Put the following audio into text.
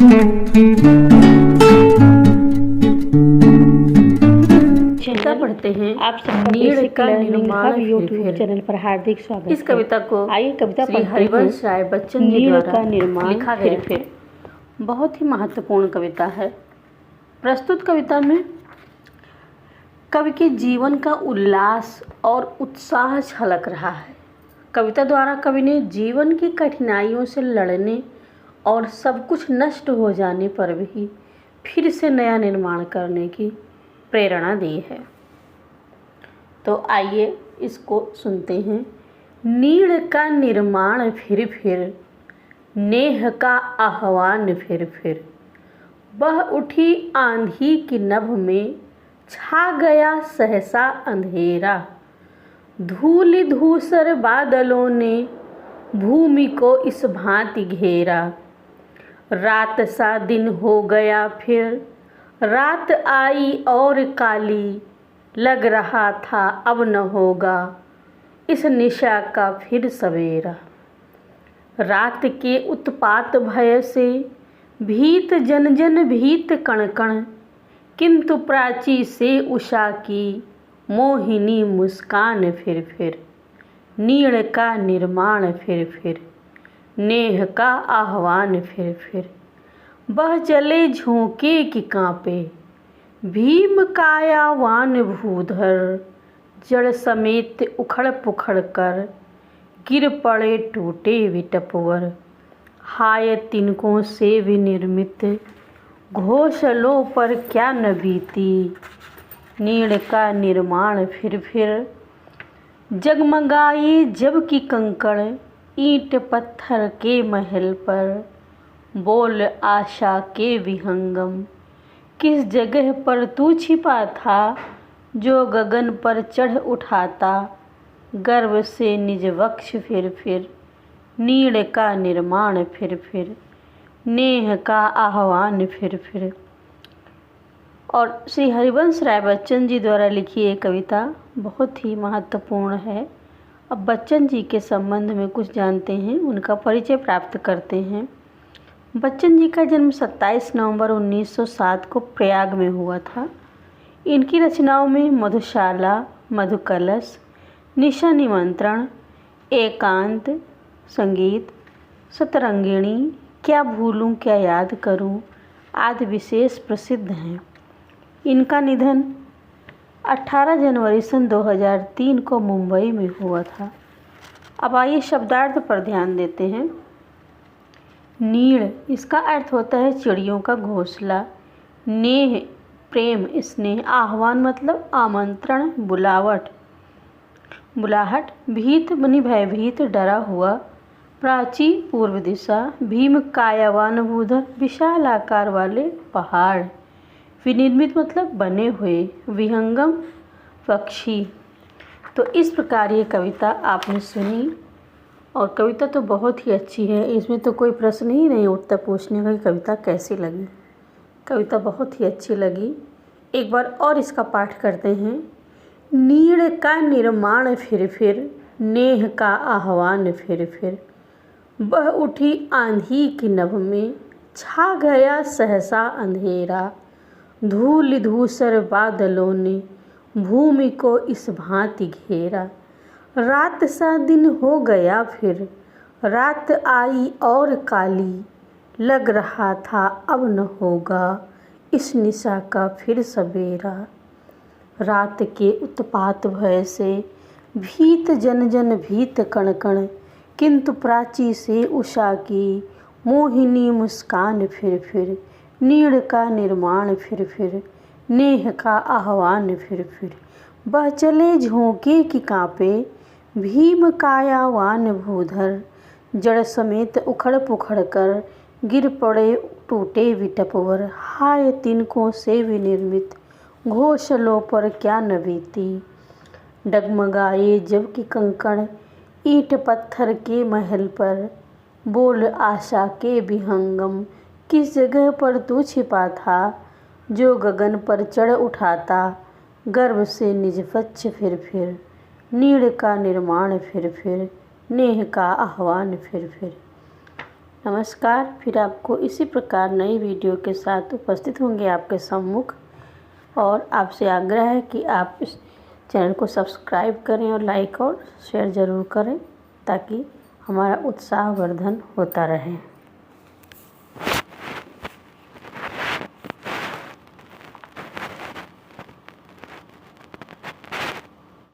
कविता पढ़ते हैं। आप सबका नीड़ का लर्निंग निर्माण हब यूट्यूब फिर। चैनल पर हार्दिक स्वागत है। इस कविता को आइए कविता श्री पढ़ते हैं। हरिवंश राय बच्चन जी नीड़ द्वारा का निर्माण लिखा गया फिर। बहुत ही महत्वपूर्ण कविता है। प्रस्तुत कविता में कवि के जीवन का उल्लास और उत्साह झलक रहा है। कविता द्वारा कवि ने जीवन की कठिनाइयों से लड़ने और सब कुछ नष्ट हो जाने पर भी फिर से नया निर्माण करने की प्रेरणा दी है। तो आइए इसको सुनते हैं। नीड़ का निर्माण फिर, नेह का आह्वान फिर, बह उठी आंधी की नभ में, छा गया सहसा अंधेरा, धूलि धूसर बादलों ने भूमि को इस भांति घेरा, रात सा दिन हो गया फिर, रात आई और काली, लग रहा था अब न होगा इस निशा का फिर सवेरा। रात के उत्पात भय से भीत जन जन भीत कण कण, किंतु प्राची से उषा की मोहिनी मुस्कान फिर, नीड़ का निर्माण फिर, नेह का आह्वान फिर, बह चले झोंके की कांपे, भीम कायावान भूधर, जड़ समेत उखड़ पुखड़ कर, गिर पड़े टूटे विटपवर, हाय तिनकों से विनिर्मित, घोंसलों पर क्या न बीती, नीड़ का निर्माण फिर, जगमगाए जब की कंकड़ ईंट पत्थर के महल पर, बोल आशा के विहंगम, किस जगह पर तू छिपा था, जो गगन पर चढ़ उठाता, गर्व से निज वक्ष फिर, नीड़ का निर्माण फिर, नेह का आह्वान फिर। और श्री हरिवंश राय बच्चन जी द्वारा लिखी ये कविता बहुत ही महत्वपूर्ण है। अब बच्चन जी के संबंध में कुछ जानते हैं, उनका परिचय प्राप्त करते हैं। बच्चन जी का जन्म 27 नवंबर 1907 को प्रयाग में हुआ था। इनकी रचनाओं में मधुशाला, मधुकलश, निशा निमंत्रण, एकांत, संगीत, सतरंगिणी, क्या भूलूं क्या याद करूं आदि विशेष प्रसिद्ध हैं। इनका निधन 18 जनवरी सन 2003 को मुंबई में हुआ था। अब आइए शब्दार्थ पर ध्यान देते हैं। नीड़, इसका अर्थ होता है चिड़ियों का घोंसला। नेह, प्रेम स्नेह। आह्वान मतलब आमंत्रण, बुलाहट। भीत बनी भयभीत, डरा हुआ। प्राची, पूर्व दिशा। भीम, कायावान भूधर, विशाल आकार वाले पहाड़। विनिर्मित मतलब बने हुए। विहंगम, पक्षी। तो इस प्रकार ये कविता आपने सुनी और कविता तो बहुत ही अच्छी है। इसमें तो कोई प्रश्न ही नहीं उठता पूछने का कि कविता कैसी लगी। कविता बहुत ही अच्छी लगी। एक बार और इसका पाठ करते हैं। नीड़ का निर्माण फिर, नेह का आह्वान फिर, बह उठी आंधी की नभ में, छा गया सहसा अंधेरा, धूल धूसर बादलों ने भूमि को इस भांति घेरा, रात सा दिन हो गया फिर, रात आई और काली, लग रहा था अब न होगा इस निशा का फिर सवेरा। रात के उत्पात भय से भीत जन जन भीत कण कण, किंतु प्राची से उषा की मोहिनी मुस्कान फिर, नीड़ का निर्माण फिर, नेह का आह्वान फिर, बह चले झोंके की कांपे, भीम कायावान भूधर, जड़ समेत उखड़ पुखड़ कर, गिर पड़े टूटे विटपवर, हाय तिनकों से विनिर्मित, घोंसलों पर क्या न बीती, डगमगाए जब की कंकड़ ईंट पत्थर के महल पर, बोल आशा के विहंगम, किस जगह पर तू छिपा था, जो गगन पर चढ़ उठाता, गर्व से निज वक्ष फिर, नीड़ का निर्माण फिर, नेह का आह्वान फिर। नमस्कार। फिर आपको इसी प्रकार नई वीडियो के साथ उपस्थित होंगे आपके सम्मुख, और आपसे आग्रह है कि आप इस चैनल को सब्सक्राइब करें और लाइक और शेयर ज़रूर करें ताकि हमारा उत्साहवर्धन होता रहे।